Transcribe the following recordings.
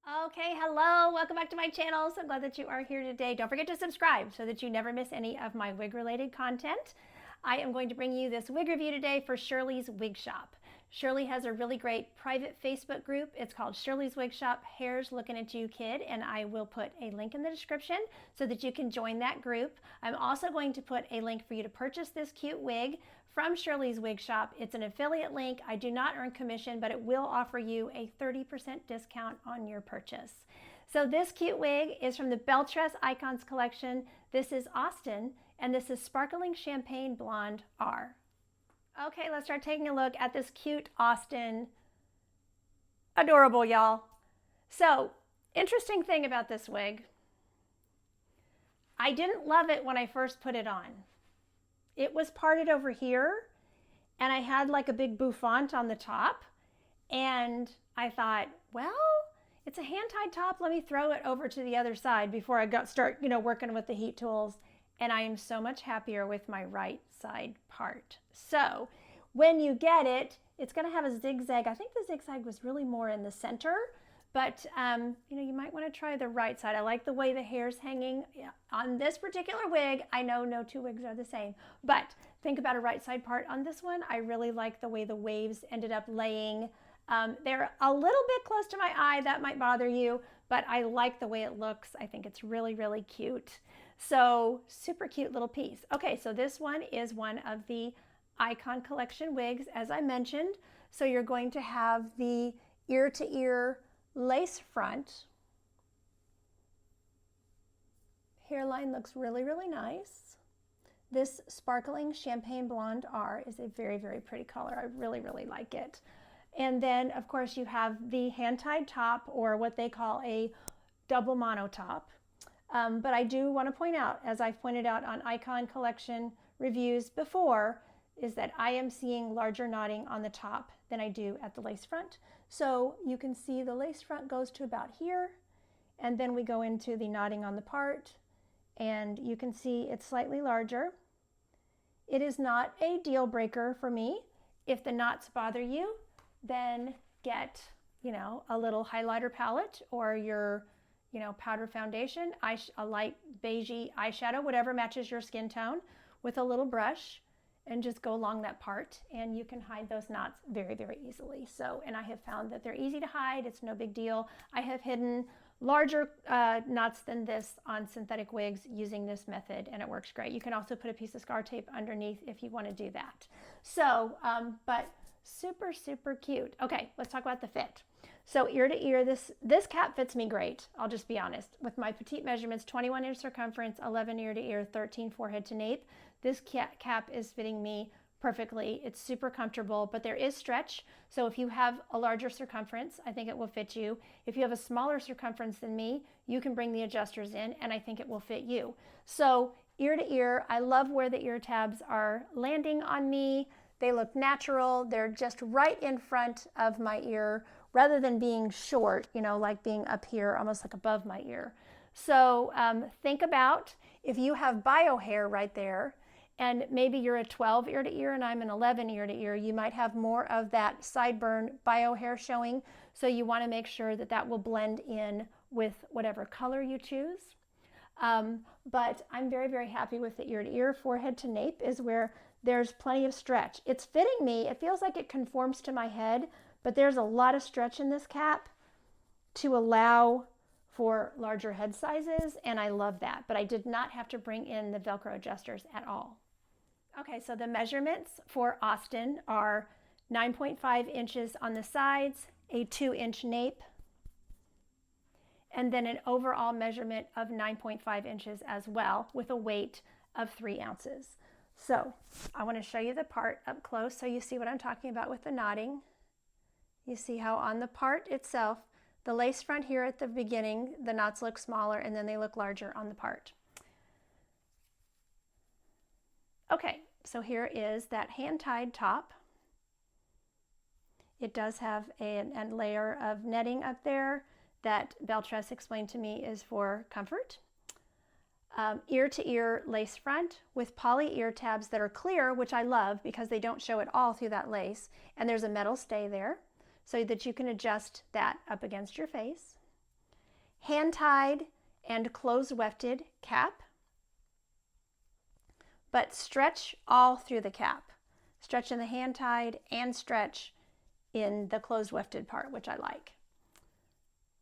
Okay, hello, welcome back to my channel. So glad that you are here today. Don't forget to subscribe so that you never miss any of my wig related content. I am going to bring you this wig review today for Shirley's Wig Shop. Shirley has a really great private Facebook group. It's called Shirley's Wig Shop Hair's Looking at You Kid, and I will put a link in the description so that you can join that group. I'm also going to put a link for you to purchase this cute wig from Shirley's Wig Shop. It's an affiliate link. I do not earn commission, but it will offer you a 30% discount on your purchase. So this cute wig is from the Belle Tress Icons collection. This is Austen, and this is Sparkling Champagne Blonde R. Okay, let's start taking a look at this cute Austen. Adorable, y'all. So, interesting thing about this wig. I didn't love it when I first put it on. It was parted over here, and I had like a big bouffant on the top, and I thought, well, it's a hand-tied top. Let me throw it over to the other side before I start working with the heat tools. And I am so much happier with my right side part. So when you get it, it's going to have a zigzag. I think the zigzag was really more in the center, but you might want to try the right side. I like the way the hair's hanging on this particular wig. I know no two wigs are the same, but think about a right side part on this one. I really like the way the waves ended up laying. They're a little bit close to my eye. That might bother you, but I like the way it looks. I think it's really, really cute. So super cute little piece. Okay, so this one is one of the Icon Collection wigs, as I mentioned. So you're going to have the ear-to-ear lace front. Hairline looks really, really nice. This Sparkling Champagne Blonde R is a very, very pretty color. I really, really like it. And then, of course, you have the hand-tied top, or what they call a double mono top. But I do want to point out, as I've pointed out on Icon Collection reviews before, is that I am seeing larger knotting on the top than I do at the lace front. So you can see the lace front goes to about here, and then we go into the knotting on the part, and you can see it's slightly larger. It is not a deal breaker for me. If the knots bother you, then get, a little highlighter palette or your powder foundation, a light beigey eyeshadow, whatever matches your skin tone, with a little brush, and just go along that part, and you can hide those knots very, very easily. So, and I have found that they're easy to hide. It's no big deal. I have hidden larger knots than this on synthetic wigs using this method, and it works great. You can also put a piece of scar tape underneath if you want to do that. So, but super, super cute. Okay, let's talk about the fit. So ear to ear, this cap fits me great. I'll just be honest. With my petite measurements, 21-inch circumference, 11 ear to ear, 13 forehead to nape, this cap is fitting me perfectly. It's super comfortable, but there is stretch. So if you have a larger circumference, I think it will fit you. If you have a smaller circumference than me, you can bring the adjusters in, and I think it will fit you. So ear to ear, I love where the ear tabs are landing on me. They look natural. They're just right in front of my ear, rather than being short, like being up here, almost like above my ear. So think about if you have bio hair right there, and maybe you're a 12 ear to ear and I'm an 11 ear to ear, you might have more of that sideburn bio hair showing. So you want to make sure that that will blend in with whatever color you choose. But I'm very, very happy with the ear to ear. Forehead to nape is where there's plenty of stretch. It's fitting me. It feels like it conforms to my head, but there's a lot of stretch in this cap to allow for larger head sizes, and I love that. But I did not have to bring in the Velcro adjusters at all. Okay, so the measurements for Austen are 9.5 inches on the sides, a 2-inch nape, and then an overall measurement of 9.5 inches as well, with a weight of 3 ounces. So I want to show you the part up close so you see what I'm talking about with the knotting. You see how on the part itself, the lace front here at the beginning, the knots look smaller, and then they look larger on the part. Okay, so here is that hand-tied top. It does have a layer of netting up there that Belle Tress explained to me is for comfort. Ear-to-ear lace front with poly ear tabs that are clear, which I love because they don't show it all through that lace, and there's a metal stay there so that you can adjust that up against your face. hand-tied and close-wefted cap, but stretch all through the cap. Stretch in the hand-tied and stretch in the closed-wefted part, which I like.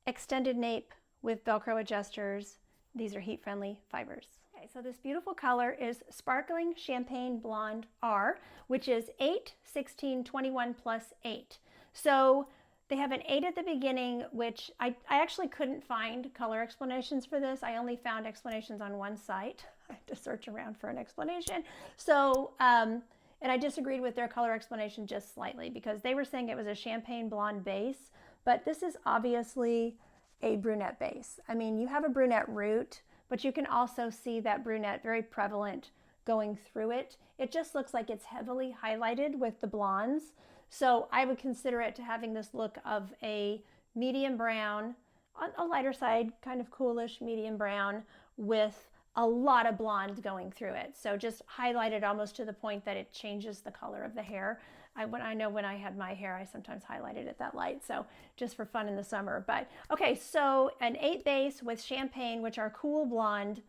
Extended nape with Velcro adjusters. These are heat-friendly fibers. Okay, so this beautiful color is Sparkling Champagne Blonde R, which is 8, 16, 21 plus 8. So they have an 8 at the beginning, which I actually couldn't find color explanations for this. I only found explanations on one site. I had to search around for an explanation. So, and I disagreed with their color explanation just slightly because they were saying it was a champagne blonde base, but this is obviously a brunette base. I mean, you have a brunette root, but you can also see that brunette very prevalent going through it. It just looks like it's heavily highlighted with the blondes. So I would consider it to having this look of a medium brown, on a lighter side, kind of coolish medium brown with a lot of blonde going through it. So just highlighted almost to the point that it changes the color of the hair. I know when I had my hair, I sometimes highlighted it that light. So just for fun in the summer. But okay, so an 8 base with champagne, which are cool blonde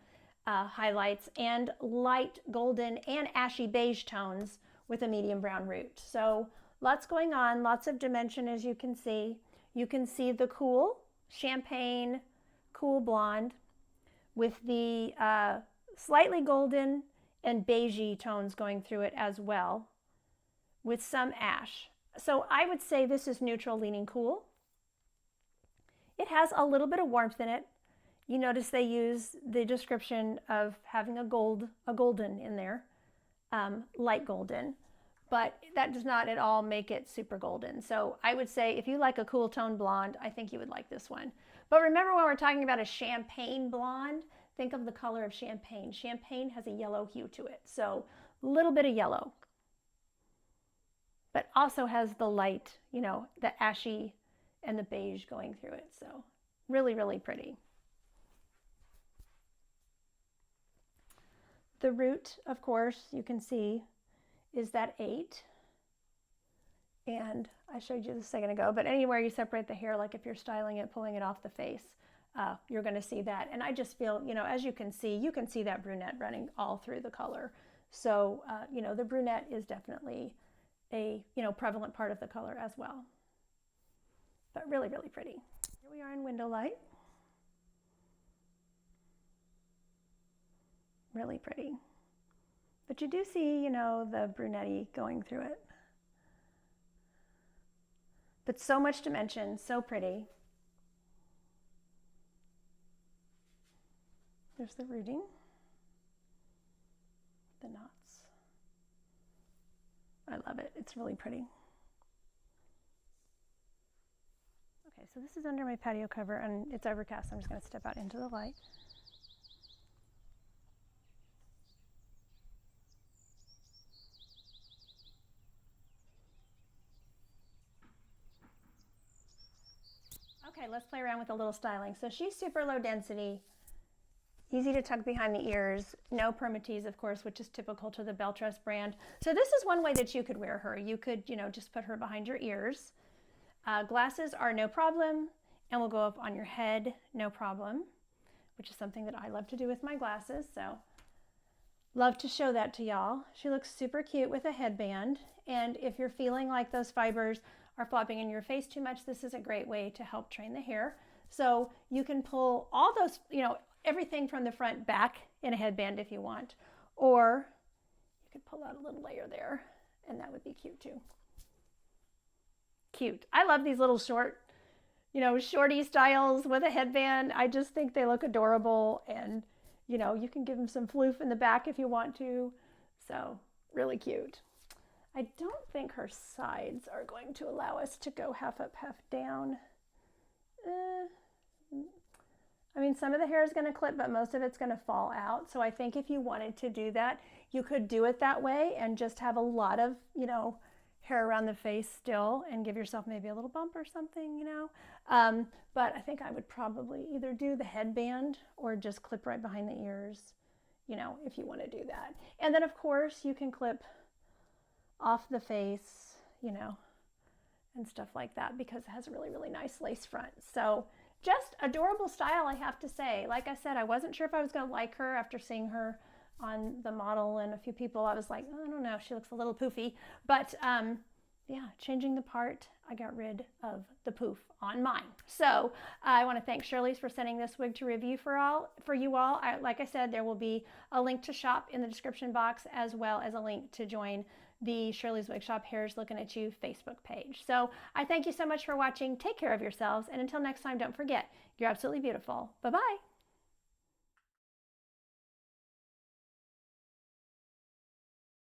highlights, and light golden and ashy beige tones with a medium brown root. So lots going on, lots of dimension as you can see. You can see the cool champagne, cool blonde with the slightly golden and beigey tones going through it as well, with some ash. So I would say this is neutral leaning cool. It has a little bit of warmth in it. You notice they use the description of having a golden in there, light golden. But that does not at all make it super golden. So I would say if you like a cool tone blonde, I think you would like this one. But remember when we're talking about a champagne blonde, think of the color of champagne. Champagne has a yellow hue to it. So a little bit of yellow, but also has the light, you know, the ashy and the beige going through it. So really, really pretty. The root, of course, you can see is that 8, and I showed you this a second ago, but anywhere you separate the hair, like if you're styling it, pulling it off the face, you're going to see that. And I just feel, you know, as you can see that brunette running all through the color. So, you know, the brunette is definitely a, you know, prevalent part of the color as well, but really, really pretty. Here we are in window light. Really pretty. But you do see, you know, the brunette going through it. But so much dimension, so pretty. There's the rooting, the knots. I love it. It's really pretty. Okay, so this is under my patio cover and it's overcast. I'm just going to step out into the light. Okay, let's play around with a little styling. So she's super low density, easy to tuck behind the ears, no permatease, of course, which is typical to the Belle Tress brand. So this is one way that you could wear her. You could, you know, just put her behind your ears. Glasses are no problem and will go up on your head, no problem, which is something that I love to do with my glasses. So love to show that to y'all. She looks super cute with a headband. And if you're feeling like those fibers are flopping in your face too much, this is a great way to help train the hair. So you can pull all those, you know, everything from the front back in a headband if you want, or you could pull out a little layer there and that would be cute too. Cute. I love these little short, you know, shorty styles with a headband. I just think they look adorable, and you know, you can give them some floof in the back if you want to. So really cute. I don't think her sides are going to allow us to go half up, half down. I mean, some of the hair is going to clip, but most of it's going to fall out. So I think if you wanted to do that, you could do it that way and just have a lot of, you know, hair around the face still and give yourself maybe a little bump or something, you know. But I think I would probably either do the headband or just clip right behind the ears, you know, if you want to do that. And then, of course, you can clip off the face, you know, and stuff like that because it has a really, really nice lace front. So just adorable style, I have to say. Like I said, I wasn't sure if I was going to like her after seeing her on the model and a few people. I was like, I don't know, she looks a little poofy. But yeah, changing the part, I got rid of the poof on mine. So I want to thank Shirley's for sending this wig to review for you all. Like I said, there will be a link to shop in the description box, as well as a link to join the Shirley's Wig Shop Hair's Looking at You Facebook page. So I thank you so much for watching. Take care of yourselves. And until next time, don't forget, you're absolutely beautiful. Bye-bye.